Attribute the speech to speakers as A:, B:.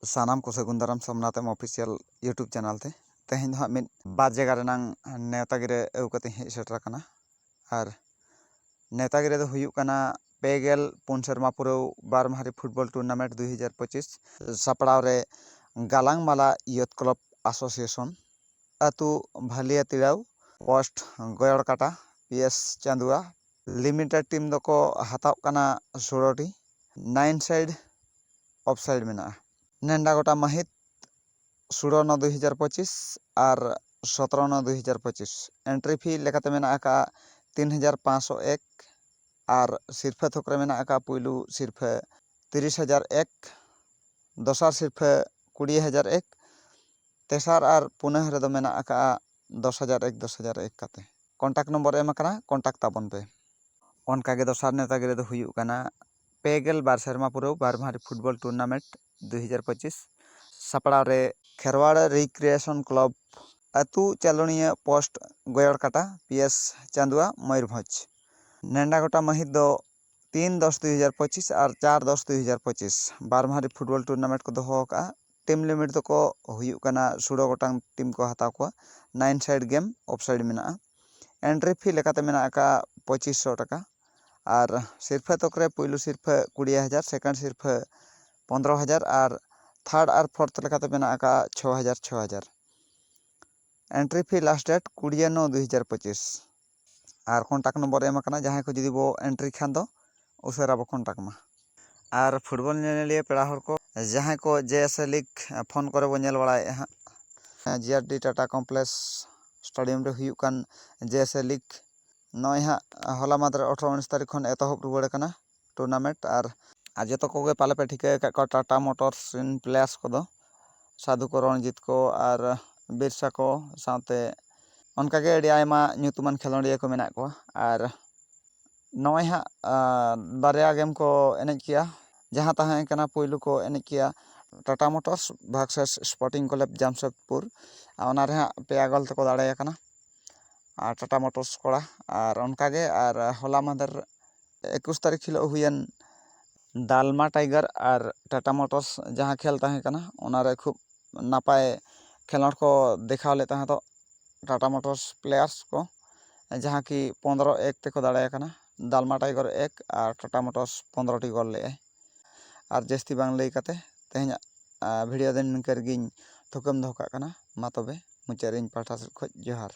A: सानाम को सगुन दाराम सोमनाथम official YouTube channel ते तेहें हाँ मिद बार जगह रेनांग नेवतागिरे एव कते हेज सेटर कना और नेवतागिरे दो हुयुग कना पेगेल पुन सेरमा पुरव बार माहारी फुटबॉल टूर्नामेंट 2025 सापड़ाव रे गालांग माला यूथ क्लब एसोसिएशन अतु भालिया तिराव पोस्ट गोयड़ काटा पीएस चांदुआ लिमिटेड टीम दको हताव कना 16टी 9 साइड ऑफ साइड मेना नेंडा गोटा महित 16/9/2025 और 17/9/2025 एंट्री फी लेकाते मेना आका 3501 और सिरफे थोकरे मेना आका पुइलू सिरफे 30,001 दोसार सिरफे 20,001 तेसार और पुनः रेदो मेना आका 10,001 काते कॉन्टैक्ट नंबर एम कना कॉन्टैक्ट ताबन पे ओनकागे दोसार नेतागिरे दो हुयुग कना पेगेल बार सेरमा पुरव बार माहारी फुटबॉल टूर्नामेंट 2025 सापड़ा रे खेरवाड़ रिक्रिएशन क्लब अतु चालनिया पोस्ट गोयड़ काटा पीएस चांदुआ मयूरभंज नेंडा गोटा महित दो 3/10/2025 और 4/10/2025 बार माहारी फुटबॉल टूर्नामेंट को दोहो का टीम लिमिट दो को हुयुग कना 16 गोटांग टीम को हताव को 9 साइड गेम ऑफ साइड मेना एंट्री फी लेकाते मेना का 2500 टाका और सिरफे तकरे पुइलू सिरफे 20,000 सेकेंड सिरफे 15,000 और थर्ड और फोर्थ लेकाते मेना का 6,000 एंट्री फी लास्ट डेट 20/9/2025 और कॉन्टैक्ट नंबर एम कना जहां को जुदी बो एंट्री खान दो उसेरा बो कॉन्टैक्ट मा और फुटबॉल नेलिए पेड़ा हर को जहां को जेएस लीग फोन करे बो नेल बड़ाए हां जीआरडी टाटा कॉम्प्लेक्स स्टेडियम रे हुयुग कान जेएस लीग नय हाँ हला मात्र 18-19 तारीख खन एतहब रुवाड़ कना टूर्नामेंट और जो को पाले पे ठिका को टाटा मोटर्स इन प्लेयर्स को दो साधु को रणजीत को और बिरसा को साथे उनकागे अड़ी आयमा ᱧᱩᱛᱩᱢᱟᱱ खेलोड़िया को मेना को और नय हाँ बारया गेम को एनेज किया जहां तहां कना पुइलू को एनेज किया Tata Motors versus sporting club Jamshedpur ओना रे हाँ पेया गोल तको दाड़े कना और टाटा मोटर्स कोड़ा और उनकागे और हला मादर 21 तारीख हिलो हुयन दालमा टाइगर और टाटा मोटर्स जहां खेल ताहें कना ओना रे खूब नापाय खेलोड़ को देखाव ले ताहें तो टाटा मोटर्स प्लेयर्स को जहां की 15-1 तेको दाड़े कना दालमा टाइगर 1 और टाटा मोटर्स 15 टी गोल ले और जस्ती बांग लई काते तेहन वीडियो दिन निकर गिन थुकम दोका कना मा तबे मुचारिन पाठा से खoj जोहार।